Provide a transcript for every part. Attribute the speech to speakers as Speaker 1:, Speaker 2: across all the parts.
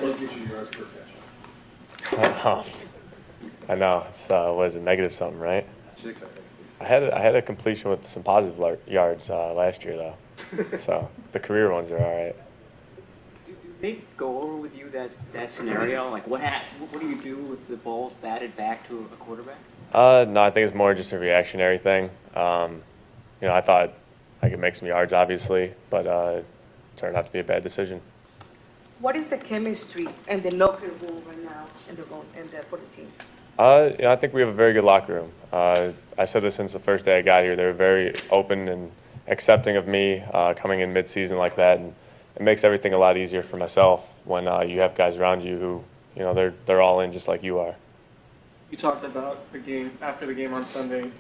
Speaker 1: What gives you yards per catch?
Speaker 2: I know it's what is it, negative something, right?
Speaker 1: 6, I think.
Speaker 2: I had a completion with some positive yards last year though, so the career ones are all right.
Speaker 3: Do they go over with you that scenario? Like what do you do with the ball batted back to a quarterback?
Speaker 2: No, I think it's more just a reactionary thing. I thought I could make some yards, obviously, but it turned out to be a bad decision.
Speaker 4: What is the chemistry and the locker room right now for the team?
Speaker 2: I think we have a very good locker room. I said this since the first day I got here. They were very open and accepting of me coming in mid-season like that, and it makes everything a lot easier for myself when you have guys around you who, they're all in just like you are.
Speaker 5: You talked about the game after the game on Sunday,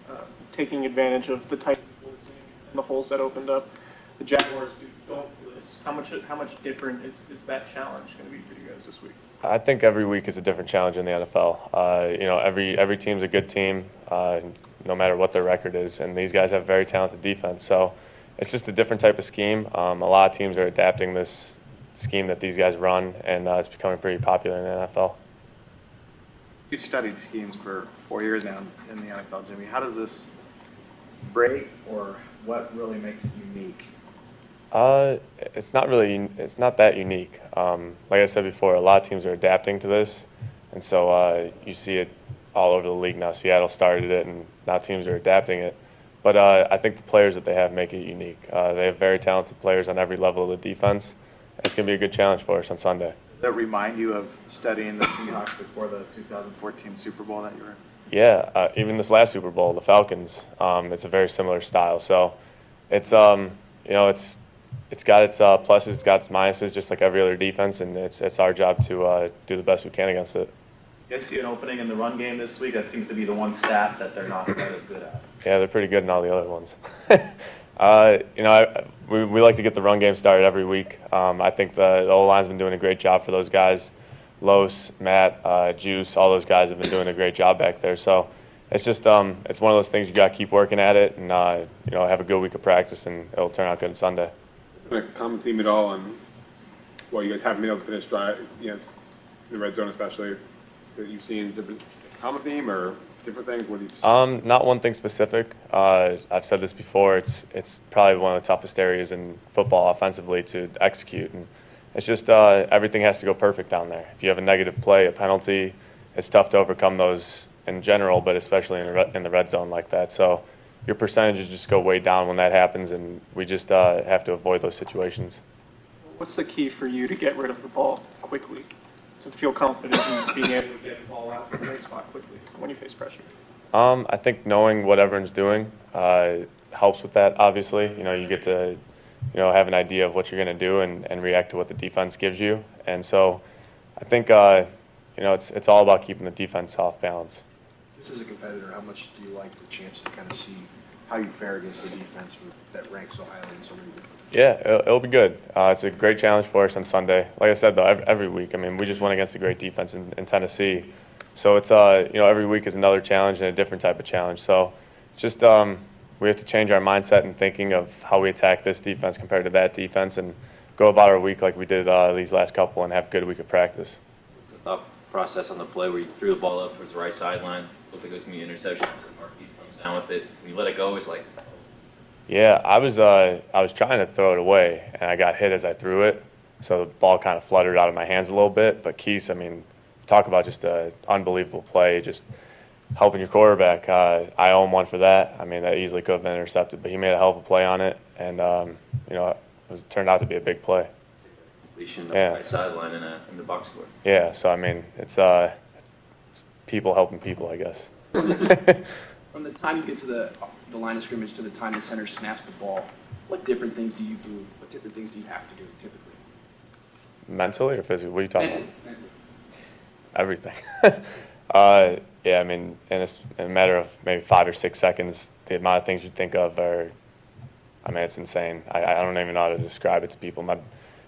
Speaker 5: taking advantage of the tight blitzing and the holes that opened up. The Jaguars don't blitz. How much different is that challenge going to be for you guys this week?
Speaker 2: I think every week is a different challenge in the NFL. Every team's a good team, no matter what their record is, and these guys have very talented defense. So it's just a different type of scheme. A lot of teams are adapting this scheme that these guys run, and it's becoming pretty popular in the NFL.
Speaker 1: You've studied schemes for 4 years now in the NFL, Jimmy. How does this break, or what really makes it unique?
Speaker 2: It's not that unique. Like I said before, a lot of teams are adapting to this, and so you see it all over the league now. Seattle started it, and now teams are adapting it. But I think the players that they have make it unique. They have very talented players on every level of the defense. It's going to be a good challenge for us on Sunday.
Speaker 1: Does that remind you of studying the Seahawks before the 2014 Super Bowl that you were in?
Speaker 2: Yeah, even this last Super Bowl, the Falcons, it's a very similar style. So it's it's got its pluses, it's got its minuses, just like every other defense, and it's our job to do the best we can against it.
Speaker 6: You guys see an opening in the run game this week? That seems to be the one stat that they're not quite as good at.
Speaker 2: Yeah, they're pretty good in all the other ones. We like to get the run game started every week. I think the O-line's been doing a great job for those guys. Los, Matt, Juice, all those guys have been doing a great job back there. So it's just it's one of those things you got to keep working at it and have a good week of practice, and it'll turn out good on Sunday.
Speaker 7: A common theme at all on you guys haven't been able to finish drive, the red zone especially, that you've seen? Is it a common theme or different things? What do you see?
Speaker 2: Not one thing specific. I've said this before. It's probably one of the toughest areas in football offensively to execute, and it's just everything has to go perfect down there. If you have a negative play, a penalty, it's tough to overcome those in general, but especially in the red zone like that. So your percentages just go way down when that happens, and we just have to avoid those situations.
Speaker 5: What's the key for you to get rid of the ball quickly, to feel confident in being able to get the ball out of the right spot quickly when you face pressure?
Speaker 2: I think knowing what everyone's doing helps with that, obviously. You get to have an idea of what you're going to do and react to what the defense gives you. And so I think it's all about keeping the defense off balance.
Speaker 1: Just as a competitor, how much do you like the chance to kind of see how you fare against the defense that ranks so highly in so many different?
Speaker 2: Yeah, it'll be good. It's a great challenge for us on Sunday. Like I said, though, every week. I mean, we just went against a great defense in Tennessee. So it's every week is another challenge and a different type of challenge. So it's just we have to change our mindset and thinking of how we attack this defense compared to that defense, and go about our week like we did these last couple, and have a good week of practice.
Speaker 8: What's the thought process on the play where you threw the ball up towards the right sideline? Looks like it was going to be an interception. Marquise comes down with it. When you let it go, it's like.
Speaker 2: Yeah, I was trying to throw it away, and I got hit as I threw it, so the ball kind of fluttered out of my hands a little bit. But Keese, talk about just an unbelievable play, just helping your quarterback. I owe him one for that. That easily could have been intercepted, but he made a hell of a play on it, and it turned out to be a big play.
Speaker 8: Completion on the right sideline in the box score.
Speaker 2: Yeah, so it's people helping people, I guess.
Speaker 9: From the time you get to the line of scrimmage to the time the center snaps the ball, what different things do you do? What different things do you have to do typically?
Speaker 2: Mentally or physically? What are you talking about?
Speaker 9: Mentally.
Speaker 2: Everything. Yeah, in a matter of maybe 5 or 6 seconds, the amount of things you think of are, it's insane. I don't even know how to describe it to people. My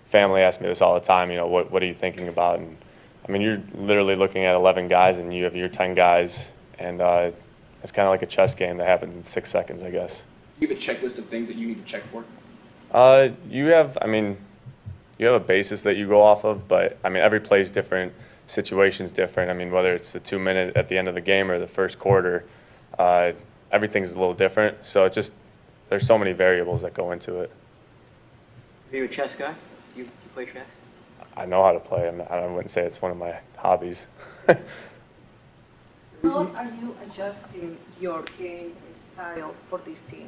Speaker 2: family asks me this all the time, what are you thinking about? And you're literally looking at 11 guys, and you have your 10 guys, and it's kind of like a chess game that happens in 6 seconds, I guess.
Speaker 9: Do you have a checklist of things that you need to check for?
Speaker 2: You have, you have a basis that you go off of, but I mean every play is different, situation's different. I mean whether it's the 2 minute at the end of the game or the first quarter, everything's a little different. So it just there's so many variables that go into it.
Speaker 3: Are you a chess guy? You play chess?
Speaker 2: I know how to play. I wouldn't say it's one of my hobbies.
Speaker 4: How are you adjusting your game style for this team?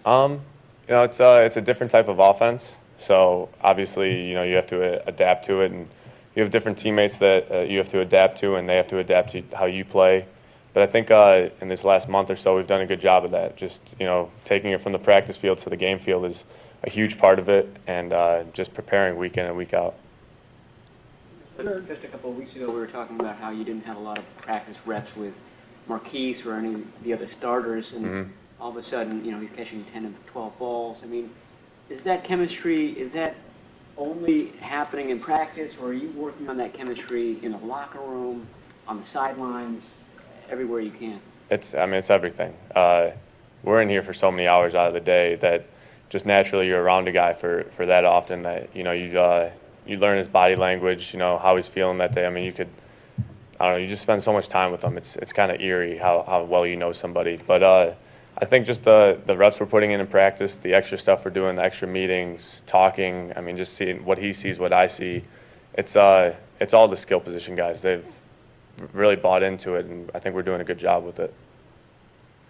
Speaker 2: You know, it's a different type of offense. So obviously, you know, you have to adapt to it, and you have different teammates that you have to adapt to, and they have to adapt to how you play. But I think in this last month or so, we've done a good job of that. Just, you know, taking it from the practice field to the game field is a huge part of it, and just preparing week in and week out.
Speaker 3: Just a couple of weeks ago, we were talking about how you didn't have a lot of practice reps with Marquise or any of the other starters, and all of a sudden, you know, he's catching 10 of 12 balls. I mean, is that chemistry, is that only happening in practice, or are you working on that chemistry in the locker room, on the sidelines, everywhere you can?
Speaker 2: I mean, it's everything. We're in here for so many hours out of the day that just naturally you're around a guy for that often that, you know, you learn his body language, you know, how he's feeling that day. I mean, I don't know, you just spend so much time with him. It's kind of eerie how well you know somebody. But I think just the reps we're putting in practice, the extra stuff we're doing, the extra meetings, talking, I mean, just seeing what he sees, what I see, it's all the skill position guys. They've really bought into it, and I think we're doing a good job with it.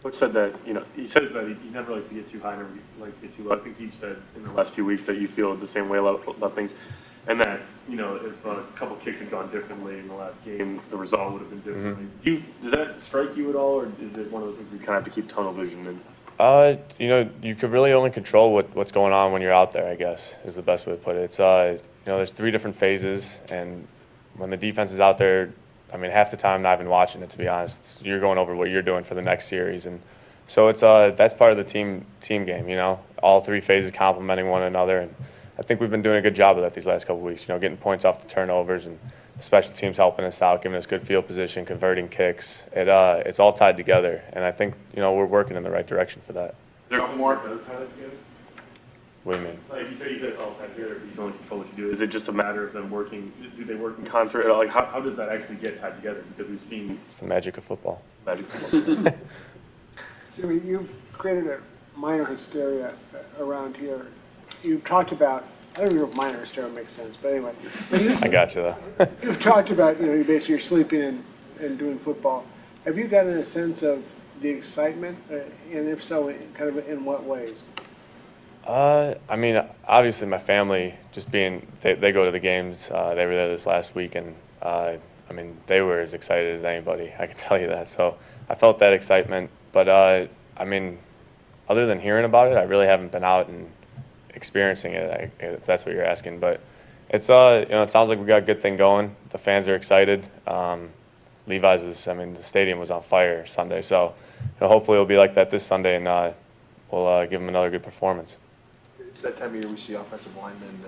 Speaker 10: Coach said that, you know, he says that he never likes to get too high, never likes to get too low. I think you've said in the last few weeks that you feel the same way about things. And that, you know, if a couple kicks had gone differently in the last game, the result would have been differently. Does that strike you at all, or is it one of those things we kind of have to keep tunnel vision in?
Speaker 2: You know, you could really only control what's going on when you're out there, I guess, is the best way to put it. It's, you know, there's 3 different phases, and when the defense is out there, I mean, half the time I'm not even watching it, to be honest. You're going over what you're doing for the next series. And so it's that's part of the team game, you know, all 3 phases complementing one another. And I think we've been doing a good job of that these last couple of weeks, you know, getting points off the turnovers and the special teams helping us out, giving us good field position, converting kicks. It's all tied together, and I think, you know, we're working in the right direction for that.
Speaker 10: Is there more that does tie that together?
Speaker 2: What do you mean?
Speaker 10: Like you said it's all tied together, but you can only control what you do. Is it just a matter of them working? Do they work in concert? Like, how does that actually get tied together? Because we've seen
Speaker 2: It's the magic of football.
Speaker 10: magic football.
Speaker 11: Jimmy, you've created a minor hysteria around here. You've talked about, I don't know if minor hysteria makes sense, but anyway.
Speaker 2: I got you, though.
Speaker 11: You've talked about, you know, basically you're sleeping and doing football. Have you gotten a sense of the excitement, and if so, kind of in what ways?
Speaker 2: I mean, obviously my family, just being, they go to the games. They were there this last week, and I mean, they were as excited as anybody, I can tell you that. So I felt that excitement. But I mean, other than hearing about it, I really haven't been out and experiencing it, if that's what you're asking. But it's, you know, it sounds like we got a good thing going. The fans are excited. Levi's was, I mean, the stadium was on fire Sunday. So, you know, hopefully it'll be like that this Sunday, and we'll give them another good performance.
Speaker 12: It's that time of year we see offensive linemen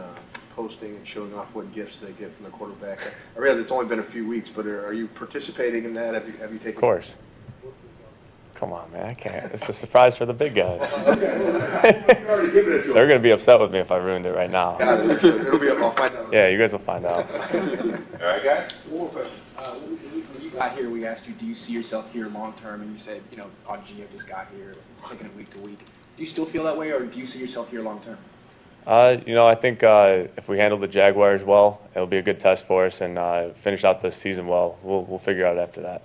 Speaker 12: posting and showing off what gifts they get from the quarterback. I realize it's only been a few weeks, but are you participating in that? Have you taken?
Speaker 2: Of course. Come on, man, I can't. It's a surprise for the big guys. They're going to be upset with me if I ruined it right now.
Speaker 12: It'll be up. I'll find out.
Speaker 2: Yeah, you guys will find out.
Speaker 9: All right, guys. One more question. When you got here, we asked you, do you see yourself here long term? And you said, you know, Gio just got here. It's taking it week to week. Do you still feel that way, or do you see yourself here long term?
Speaker 2: You know, I think if we handle the Jaguars well, it'll be a good test for us, and finish out the season well. We'll figure out after that.